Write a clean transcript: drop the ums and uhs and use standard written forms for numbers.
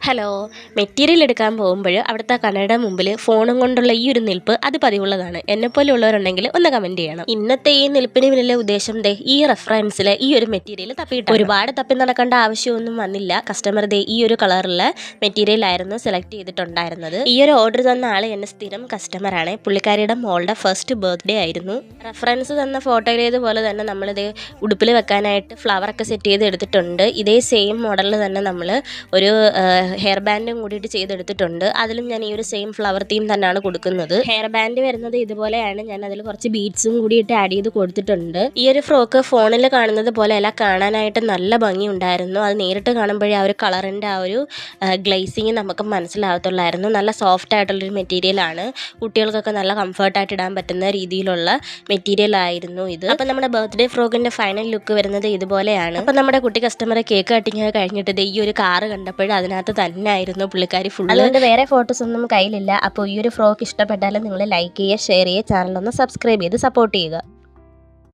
Hello. Material എടുക്കാൻ പോകുമ്പോൾ അവിടുത്തെ കടയുടെ മുമ്പിൽ ഫോണും കൊണ്ടുള്ള ഈ ഒരു നിൽപ്പ് അത് പതിവുള്ളതാണ്. എന്നെപ്പോലെ ഉള്ളവരുണ്ടെങ്കിൽ ഒന്ന് കമൻറ്റ് ചെയ്യണം. ഇന്നത്തെ ഈ നിൽപ്പിന് പിന്നിലെ ഉദ്ദേശം ഈ റെഫറൻസിൽ ഈ ഒരു മെറ്റീരിയൽ തപ്പിയിട്ട് ഒരുപാട് തപ്പി നടക്കേണ്ട ആവശ്യമൊന്നും വന്നില്ല. കസ്റ്റമർ ഈ ഒരു കളറിലെ മെറ്റീരിയൽ ആയിരുന്നു സെലക്ട് ചെയ്തിട്ടുണ്ടായിരുന്നത്. ഈ ഒരു ഓർഡർ തന്ന ആൾ എന്നെ സ്ഥിരം കസ്റ്റമറാണ്. പുള്ളിക്കാരിയുടെ മോളുടെ ഫസ്റ്റ് ബർത്ത്ഡേ ആയിരുന്നു. റെഫറൻസ് തന്ന ഫോട്ടോയിലേതുപോലെ തന്നെ നമ്മളിത് ഉടുപ്പിൽ വെക്കാനായിട്ട് ഫ്ലവറൊക്കെ സെറ്റ് ചെയ്ത് എടുത്തിട്ടുണ്ട്. ഇതേ സെയിം മോഡലിൽ തന്നെ നമ്മൾ ഒരു ഹെയർ ബാൻഡും കൂടിയിട്ട് ചെയ്തെടുത്തിട്ടുണ്ട്. അതിലും ഞാൻ ഈ ഒരു സെയിം ഫ്ലവർ തീം തന്നെയാണ് കൊടുക്കുന്നത്. ഹെയർ ബാൻഡ് വരുന്നത് ഇതുപോലെയാണ്. ഞാൻ അതിൽ കുറച്ച് ബീഡ്സും കൂടിയിട്ട് ആഡ് ചെയ്ത് കൊടുത്തിട്ടുണ്ട്. ഈ ഒരു ഫ്രോക്ക് ഫോണിൽ കാണുന്നത് പോലെയല്ല, കാണാനായിട്ട് നല്ല ഭംഗി ഉണ്ടായിരുന്നു. അത് നേരിട്ട് കാണുമ്പോഴേ ആ ഒരു കളറിൻ്റെ ആ ഒരു ഗ്ലേസിങ് നമുക്ക് മനസ്സിലാവത്തുള്ളായിരുന്നു. നല്ല സോഫ്റ്റ് ആയിട്ടുള്ളൊരു മെറ്റീരിയലാണ്. കുട്ടികൾക്കൊക്കെ നല്ല കംഫർട്ടായിട്ട് ഇടാൻ പറ്റുന്ന രീതിയിലുള്ള മെറ്റീരിയൽ ആയിരുന്നു ഇത്. അപ്പം നമ്മുടെ ബർത്ത്ഡേ ഫ്രോക്കിൻ്റെ ഫൈനൽ ലുക്ക് വരുന്നത് ഇതുപോലെയാണ്. അപ്പം നമ്മുടെ കുട്ടി കസ്റ്റമറെ കേക്ക് കട്ടിങ് കഴിഞ്ഞിട്ട് ഈ ഒരു കാറ് കണ്ടപ്പോൾ അതിനകത്ത് തന്നെ ആയിരുന്നു പുള്ളിക്കാരി ഫുൾ. അതുകൊണ്ട് വേറെ ഫോട്ടോസ് ഒന്നും കയ്യിലില്ല. അപ്പോൾ ഈ ഒരു ഫ്രോക്ക് ഇഷ്ടപ്പെട്ടാലും നിങ്ങൾ ലൈക്ക് ചെയ്യുക, ഷെയർ ചെയ്യുക, ചാനലൊന്ന് സബ്സ്ക്രൈബ് ചെയ്ത് സപ്പോർട്ട് ചെയ്യുക.